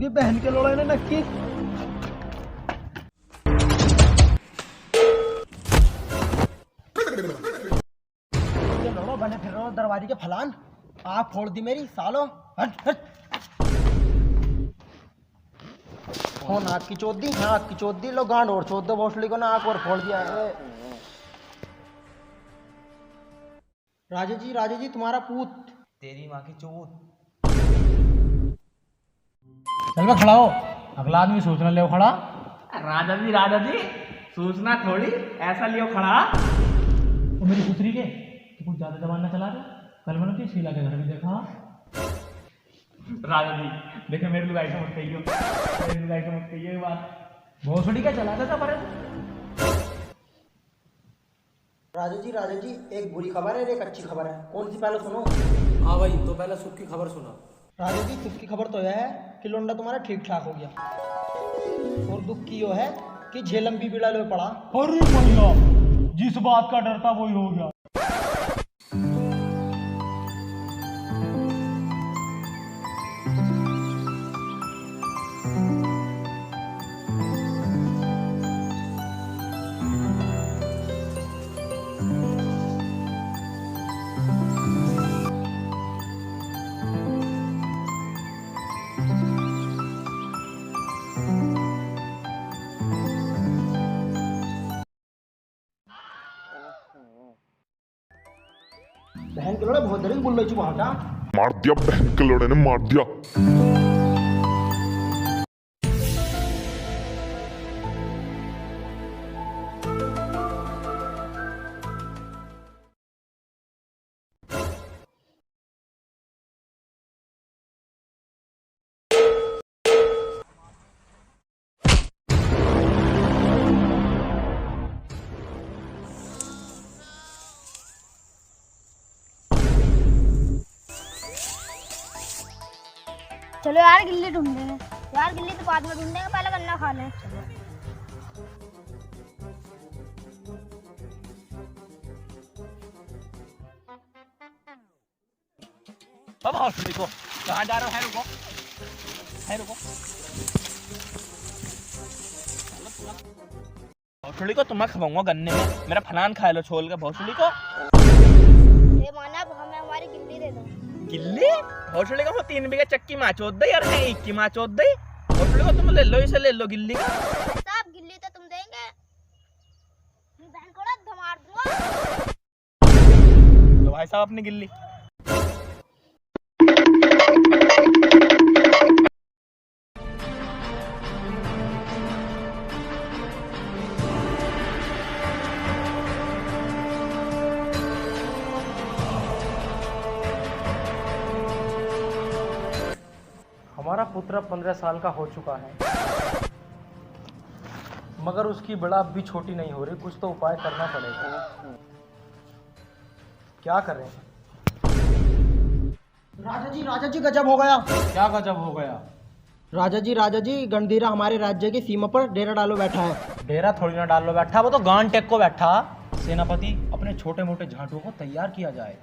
होगी बहन के लोड़ा ने नक्की। लोड़ो बने फिर रहो दरवाजे के फलान, आँख फोड़ दी मेरी सालो। हट हट। हो नाक की चोद दी, नाक की चोद दी, लो गांड और चोद दो भोसड़ी को, नाक और फोड़ दिया है। राजा जी तुम्हारा पूत। तेरी माँ की चोट। चल मैं खड़ा हो, अगला आदमी सोचना ले खड़ा। राजा जी सोचना थोड़ी, ऐसा लियो खड़ा। तो मेरी पुत्री के तो कुछ ज्यादा जबान ना चला दे। कल मैंने तो शीला के घर भी देखा। राजा जी देखे मेरे लुगाई से मत कहियो, मेरे लुगाई से मत कहियो ये बात। भोसड़ी क्या चला था पर। राजा जी एक बुरी खबर है, एक अच्छी खबर है, कौन सी पहले सुनो। हाँ भाई, तो पहले सुख की खबर सुना। राजा जी सुख की खबर तो यह है कि लोंडा तुम्हारा ठीक ठाक हो गया, और दुख की यो है कि झेलम भी बिड़ा लो पड़ा। अरे भैया, जिस बात का डर था वही हो गया। बहन के लोड़े बहुत देर बोल रही वहां का। मार दिया बहन के लोड़े ने, मार दिया। चलो यार गिल्ली ढूंढेंगे यार, गिल्ली तो बाद में ढूंढेंगे, पहले गन्ना खा लें। अब हॉस्पिटल को कहाँ जा रहे हो? है रुको, है रुको। भोसड़ी को तुम्हें खवाऊंगा गन्ने में, मेरा फलान खा लो छोल के भोसड़ी को। ये माना हमें हमारी गिल्ली दे दो। गिल्ली भोसड़ी को 3 बीघा चक्की माँ चोद दे यार, है 1 की माँ चोद दे। भोसड़ी को तुम ले लो, इसे ले लो गिल्ली का। साहब गिल्ली तो तुम देंगे, बहन को ना धमार दूंगा। तो भाई साहब अपनी गिल्ली। हमारा पुत्र 15 साल का हो चुका है, मगर उसकी बड़ा अब भी छोटी नहीं हो रही। कुछ तो उपाय करना पड़ेगा। क्या करें? राजा जी गजब हो गया। क्या गजब हो गया? राजा जी गणधीरा हमारे राज्य की सीमा पर डेरा डालो बैठा है। डेरा थोड़ी ना डाल लो बैठा, वो तो गांड टेक को बैठा। सेनापति, अपने छोटे मोटे झांटुओं को तैयार किया जाए।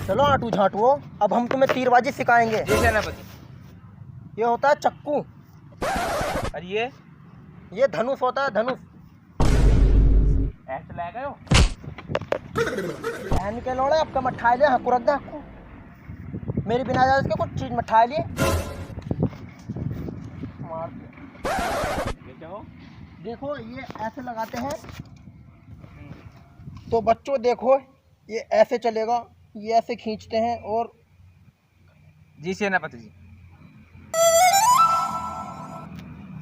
चलो आटू झांटुओ, अब हम तुम्हें तीरबाजी सिखाएंगे। जी सेनापति। ये होता है चक्कू, और ये धनुष होता है, धनुष। ऐसे ले गए हो? बहन के लोड़े आपका मठाई ले, हकू रख दे हकू। मेरी बिना इजाजत के कुछ चीज मठाई लिए मार दिया। ये क्या हो? देखो ये ऐसे लगाते हैं तो बच्चों देखो ये ऐसे चलेगा, ये ऐसे खींचते हैं और। जी सेनापति जी।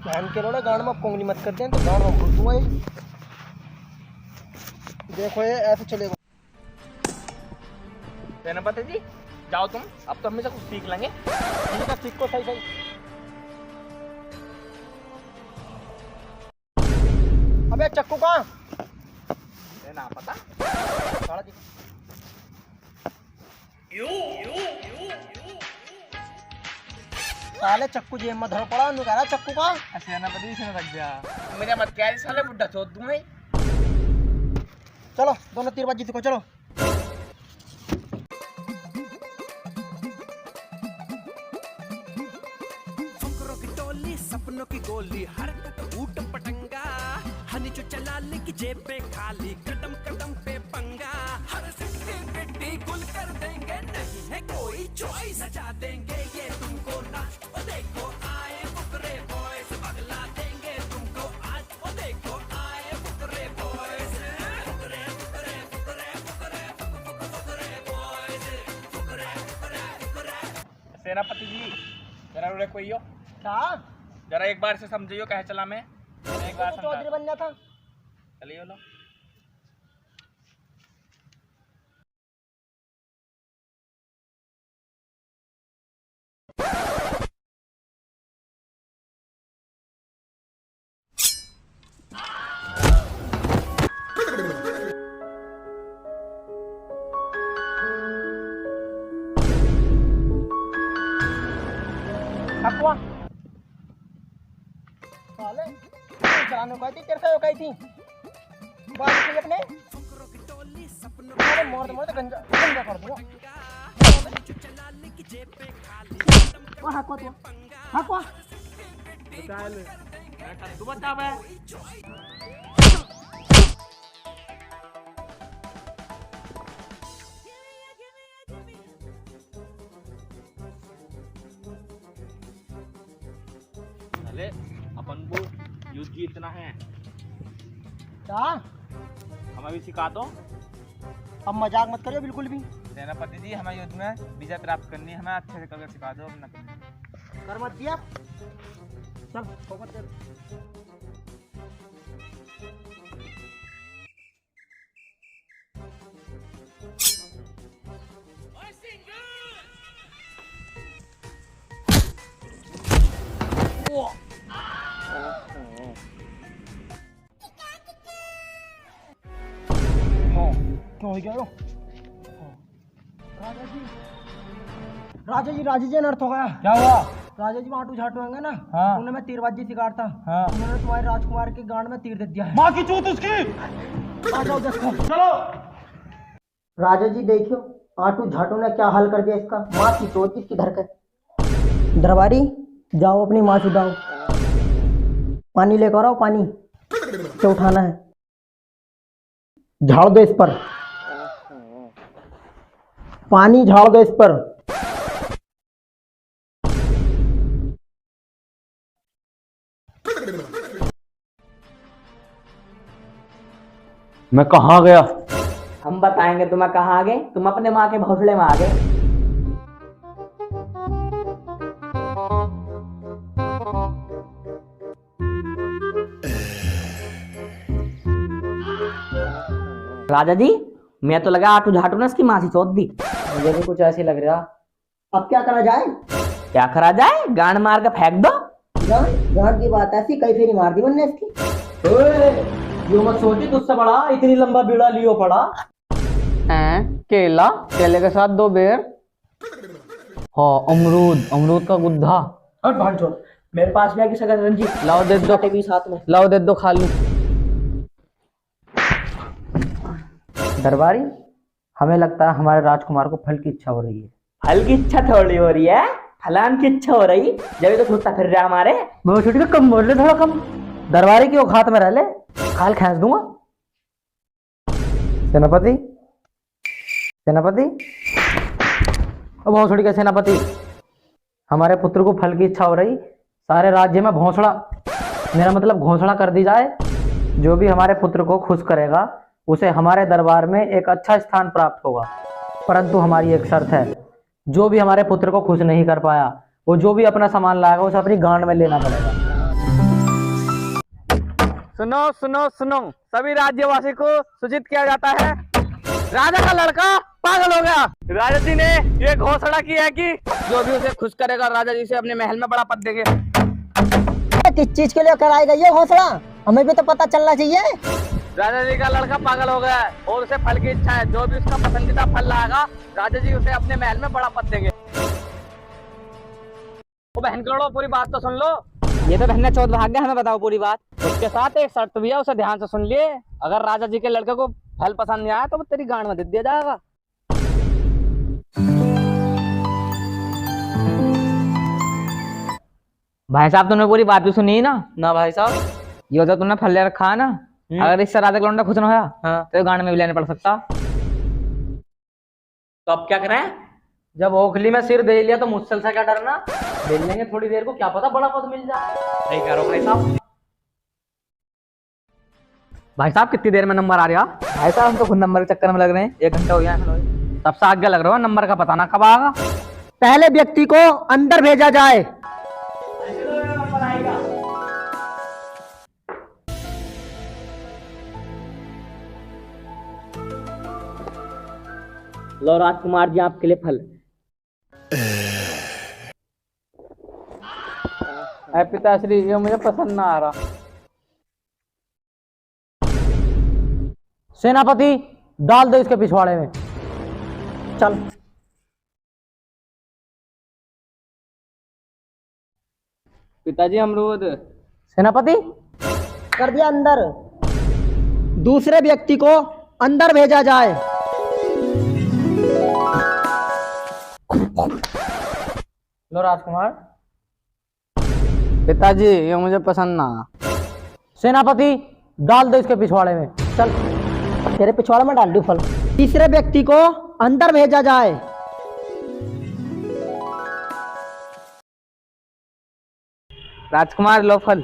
बहन के लोड़े गांड में पोंगली मत करते हैं तो गांड में घुस दूंगा ये। देखो ये ऐसे चलेगा। सेनापति जी जाओ तुम, अब तो हम से कुछ सीख लेंगे। ठीक है, सीख को सही सही। अबे चक्कू कहाँ? ना पता। साला जी। साले चक्कू जेब में धर पड़ा, कह रहा चक्कू का। सेनापति से रख दिया मेरा मत क्या साले बुड्ढा चोद दूं मैं। चलो दोनों तीरबाजी सीखो चलो। सपनों की गोली हरकत ऊट पटंगा हनी जो चला ली की जेब पे खाली कदम कदम पे पंगा हर सिट्टी पिट्टी गुल कर देंगे नहीं है कोई चॉइस सजा देंगे ये तुमको ना ओ देखो आए फुकरे बॉयज बगला देंगे तुमको आज ओ देखो आए फुकरे बॉयज फुकरे फुकरे फुकरे फुकरे फुकरे बॉयज फुकरे फुकरे फुकरे। सेनापति जी जरा रे कोई हो क्या जरा एक बार से समझियो कहे चला मैं एक बार समझा चौधरी बनना था। चलिए लो हकवा साले जानो कही थी तेरे से कही थी बात की अपने अरे मोर मोर गंजा गंजा कर दूंगा। वो हकवा तो हकवा तू बता बे अरे अपन को युद्ध जीतना है क्या हमें भी सिखा दो। अब मजाक मत करियो बिल्कुल भी। सेनापति जी हमें युद्ध में विजय प्राप्त करनी है हमें अच्छे से करके सिखा दो अपना कर मत दिया चल फोकस कर। क्यों हो गया यो? राजा जी अनर्थ हो गया। क्या हुआ? राजा जी आटू झाटू होंगे ना हाँ। उन्हें मैं तीरबाजी सिखाता। हाँ। उन्होंने तुम्हारे राजकुमार के गांड में तीर दे दिया है। माँ की चूत उसकी। आ जाओ देखो। चलो। राजा जी देखियो आटू झाटू ने क्या हाल कर दिया इसका। माँ की चोट किसकी धर कर। दरबारी जाओ अपनी माँ छुड़ाओ। पानी लेकर आओ पानी से उठाना है। झाड़ दो इस पर पानी झाड़ दो इस पर। मैं कहाँ गया? हम बताएंगे तुम्हें कहाँ आ गए। तुम अपने माँ के भौसले में आ गए। राजा जी मैं तो लगा आटू झाटू ने इसकी मासी चोद दी। मुझे भी कुछ ऐसे लग रहा। अब क्या करा जाए? क्या करा जाए? गांड मार के फेंक दो। गांड की बात ऐसी कई फेरी मार दी मैंने इसकी। यो मत सोची तुझसे बड़ा इतनी लंबा बीड़ा लियो पड़ा। केला केले के साथ 2 बेर। हाँ अमरूद का गुद्दा। हट भाग छोड़। मेरे पास भी आके सगर रंजीत लाओ दे दो भी साथ में। लाओ दे दो खा लूं। दरबारी हमें लगता है हमारे राजकुमार को फल की इच्छा हो रही है। फल की इच्छा थोड़ी हो रही है फलान की इच्छा हो रही। जब तो घुसता फिर रहा हमारे। वो छोटी कम बोल रहे थोड़ा कम। दरबारी की औकात में रह ले खाल खींच दूंगा। सेनापति सेनापति अब बहुत छोटी का सेनापति हमारे पुत्र को फल की इच्छा हो रही। सारे राज्य में भौंसड़ा मेरा मतलब घोषणा कर दी जाए। जो भी हमारे पुत्र को खुश करेगा उसे हमारे दरबार में एक अच्छा स्थान प्राप्त होगा। परंतु हमारी एक शर्त है। जो भी हमारे पुत्र को खुश नहीं कर पाया वो जो भी अपना सामान लाएगा उसे अपनी गांड में लेना पड़ेगा। सुनो सुनो सुनो सभी राज्यवासी को सूचित किया जाता है राजा का लड़का पागल हो गया। राजा जी ने ये घोषणा की है कि जो भी उसे खुश करेगा राजा जी से अपने महल में बड़ा पद देंगे। किस चीज के लिए कराएगा ये घोषणा? हमें भी तो पता चलना चाहिए। राजा जी का लड़का पागल हो गया है और उसे फल की इच्छा है। जो भी उसका पसंदीदा फल लाएगा राजा जी उसे अपने महल में बड़ा पद देंगे। वो बहन करोड़ो पूरी बात तो सुन लो। ये तो बहन चौथ भाग गया। हमें बताओ पूरी बात। उसके साथ एक शर्त भी है उसे ध्यान से सुन लिए। अगर राजा जी के लड़के को फल पसंद नहीं आया तो तेरी गांड में दे दिया जाएगा। भाई साहब तुमने पूरी बात भी सुनी ना? ना भाई साहब। ये जो तुमने फल ले रखा है ना, अगर इससे राधा का लौंडा खुश ना होया तो गांड में भी लेने पड़ सकता। तो अब क्या करें? जब ओखली में सिर दे लिया तो मुझसे क्या डरना, दे लेंगे थोड़ी देर को, क्या पता बड़ा पद मिल जाए। सही कह रहे हो भाई साहब। भाई साहब कितनी देर में नंबर आ रहा? भाई साहब हम तो खुद नंबर के चक्कर में लग रहे हैं, 1 घंटा हो गया है। सबसे आगे लग रहा हो, नंबर का पता ना कब आएगा। पहले व्यक्ति को अंदर भेजा जाए। लो राजकुमार जी आपके लिए फल। पिताश्री ये मुझे पसंद ना आ रहा। सेनापति डाल दो इसके पिछवाड़े में। चल। पिताजी अमरूद। सेनापति कर दिया अंदर। दूसरे व्यक्ति को अंदर भेजा जाए। लो राजकुमार। पिताजी ये मुझे पसंद ना। सेनापति डाल दो इसके पिछवाड़े में। चल। तेरे पिछवाड़े में डाल दूं फल। तीसरे व्यक्ति को अंदर भेजा जाए। राजकुमार लो फल।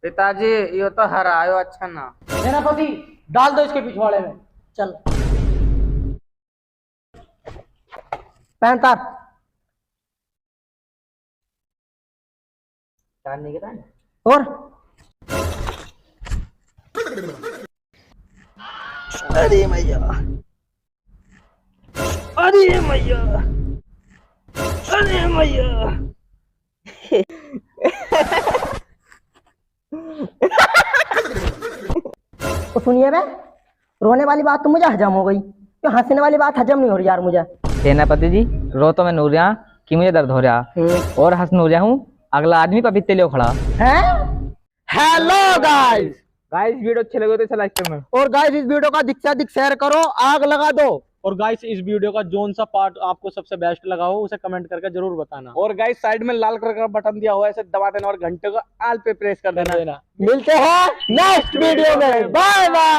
पिताजी ये तो हरा आयो अच्छा ना। सेनापति डाल दो इसके पिछवाड़े में। चल। पैंतार और अरे मैया, अरे मैया, अरे मैया। तो सुनिए बे, रोने वाली बात तो मुझे हजम हो गई, तो हंसने वाली बात हजम नहीं हो रही यार मुझे। सेनापति जी रो तो मैं नूर रहा कि मुझे दर्द हो रहा, और हंस नूर रहा हूँ अगला आदमी पपीते ले खड़ा है। हेलो गाइस, वीडियो अच्छे लगे तो इसे लाइक करना। और गाइस इस वीडियो का अधिक से अधिक शेयर करो, आग लगा दो। और गाइस इस वीडियो का जोन सा पार्ट आपको सबसे बेस्ट लगा हो उसे कमेंट करके जरूर बताना। और गाइस साइड में लाल कलर का बटन दिया हुआ है, इसे दबा देना और घंटे को आल पे प्रेस कर देना। मिलते हैं नेक्स्ट वीडियो में। Bye bye.